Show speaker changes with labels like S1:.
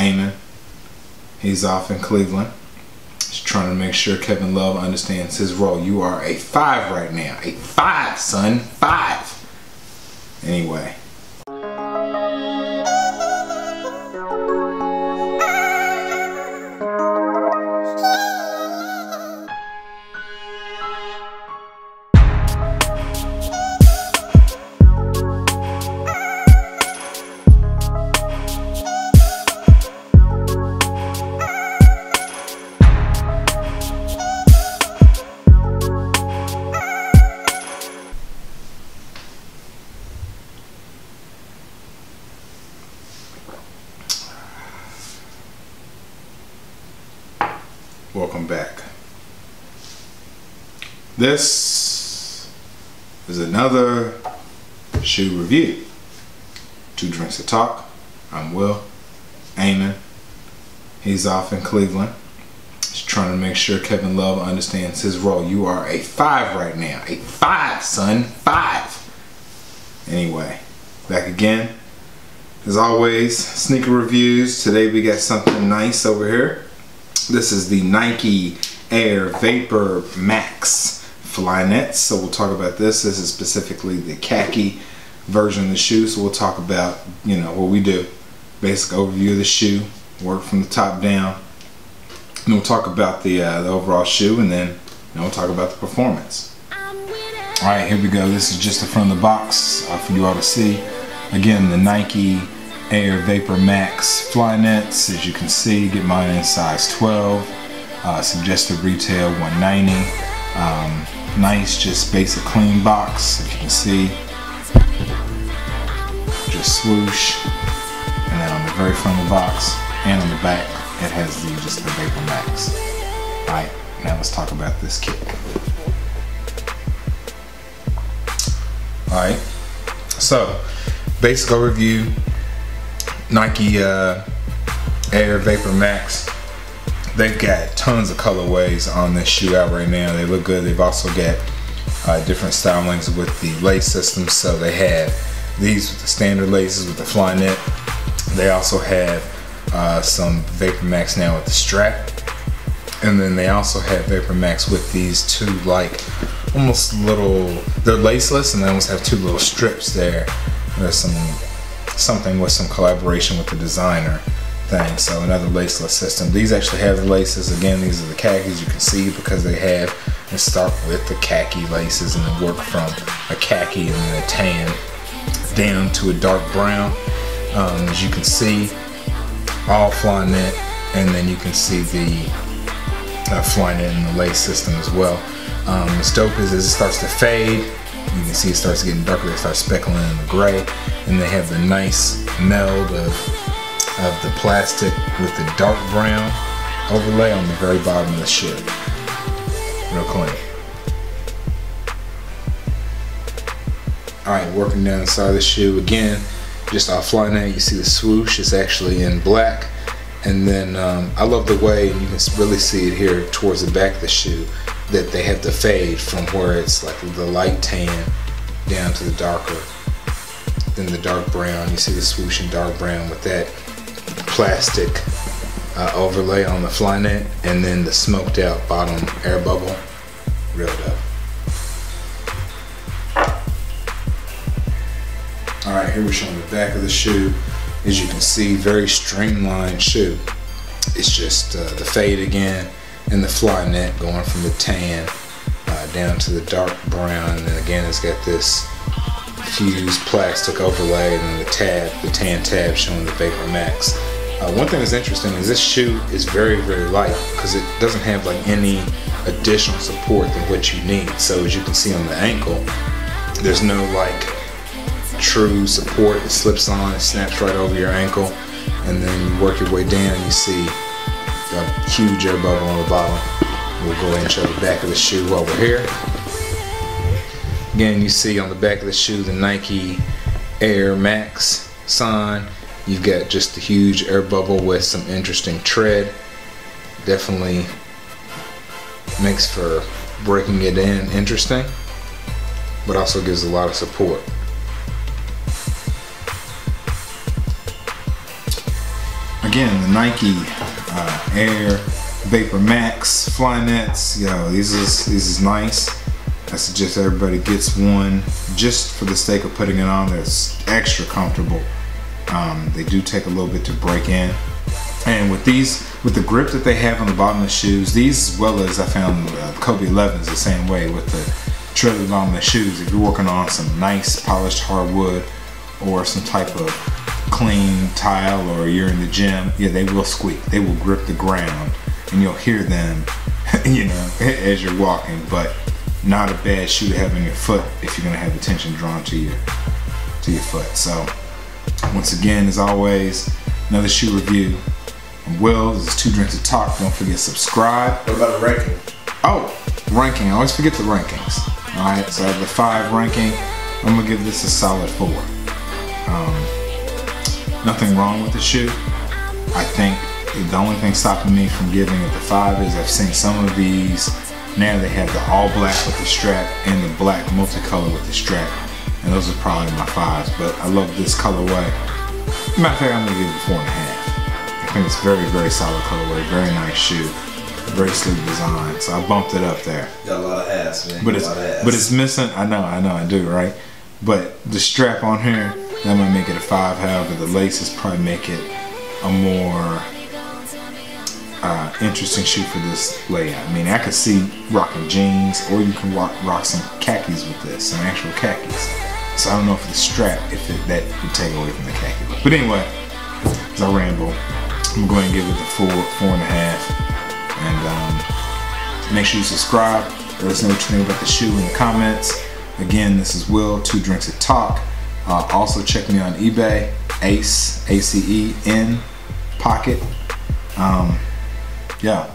S1: Amen. He's off in Cleveland. He's trying to make sure Kevin Love understands his role. You are a 5 right now. A 5, son. 5. Anyway. Welcome back. This is another shoe review. 2 Drinks to Talk. I'm Will. Amen. He's off in Cleveland. He's trying to make sure Kevin Love understands his role. You are a 5 right now. A 5, son. 5. Anyway, back again. As always, sneaker reviews. Today we got something nice over here. This is the Nike Air VAPORMAX Flyknit. So we'll talk about this. This is specifically the khaki version of the shoe. So we'll talk about, you know, what we do. Basic overview of the shoe. Work from the top down. And we'll talk about the overall shoe, and then we'll talk about the performance. Alright, here we go. This is just the front of the box for you all to see. Again, the Nike Air VAPORMAX Flyknits. As you can see, get mine in size 12. Suggested retail $190. Nice, just basic clean box. As you can see, just swoosh. And then on the very front of the box and on the back, it has just the VAPORMAX. Alright, now let's talk about this kit. Alright, so basic overview. Nike Air VAPORMAX. They've got tons of colorways on this shoe out right now. They look good. They've also got different stylings with the lace system. So they have these with the standard laces with the Flyknit. They also have some VAPORMAX now with the strap. And then they also have VAPORMAX with these 2 like almost little, they're laceless, and they almost have 2 little strips there. There's something with some collaboration with the designer thing. So another laceless system. These actually have the laces. Again, these are the khakis, you can see, because they have and start with the khaki laces and then work from a khaki and then a tan down to a dark brown. As you can see, all Flyknit, and then you can see the Flyknit and the lace system as well. What's dope is as it starts to fade, you can see it starts getting darker. They start speckling in the gray, and they have the nice meld of the plastic with the dark brown overlay on the very bottom of the shoe. Real clean. Alright, working down the side of the shoe again, just off Flyknit. You see the swoosh is actually in black, and then I love the way, and you can really see it here towards the back of the shoe, that they have the fade from where it's like the light tan down to the darker, then the dark brown. You see the swoosh in dark brown with that plastic overlay on the Flyknit, and then the smoked out bottom air bubble. Real dope. Alright, here we're showing the back of the shoe. As you can see, very streamlined shoe. It's just the fade again, and the Flyknit going from the tan down to the dark brown, and then again it's got this fused plastic overlay, and then the tan tab showing the VAPORMAX. One thing that's interesting is this shoe is very, very light, because it doesn't have like any additional support than what you need. So as you can see on the ankle, there's no like true support. It slips on, it snaps right over your ankle, and then you work your way down, you see a huge air bubble on the bottom. We'll go ahead and show the back of the shoe over here. Again, you see on the back of the shoe the Nike Air Max sign. You've got just a huge air bubble with some interesting tread. Definitely makes for breaking it in interesting, but also gives a lot of support. again, the Nike Air VAPORMAX Flyknits. Yo, these is nice. I suggest everybody gets one just for the sake of putting it on. They're extra comfortable. They do take a little bit to break in. And with these, with the grip that they have on the bottom of the shoes, these, as well as I found Kobe 11s the same way with the tread at the bottom of the shoes. If you're working on some nice polished hardwood or some type of clean tile, or you're in the gym, yeah, they will squeak. They will grip the ground, and you'll hear them, you know, as you're walking. But not a bad shoe to have on your foot if you're gonna have attention drawn to your foot. So once again, as always, another shoe review. I'm Will. This is 2 Drinks of Talk. Don't forget to subscribe.
S2: What about the ranking?
S1: Oh, ranking. I always forget the rankings. All right, so I have the 5 ranking. I'm gonna give this a solid 4. Nothing wrong with the shoe. I think the only thing stopping me from giving it the 5 is I've seen some of these. Now they have the all black with the strap and the black multicolor with the strap, and those are probably my 5s. But I love this colorway. Matter of fact, I'm gonna give it 4.5. I think it's very, very solid colorway. Very nice shoe. Very sleek design. So I bumped it up there.
S2: Got a lot of ass, man.
S1: But it's missing. I know, I do, right? But the strap on here, that might make it a 5. However, the laces probably make it a more interesting shoe for this layout. I mean, I could see rocking jeans, or you can rock some khakis with this, some actual khakis. So I don't know if the strap, that would take away from the khaki look. But anyway, as I ramble, I'm going to give it the 4.5. And make sure you subscribe. Let us know what you think about the shoe in the comments. Again, this is Will, 2 Drinks of Talk. Also check me on eBay, Ace, ACE, N, Pocket. Yeah,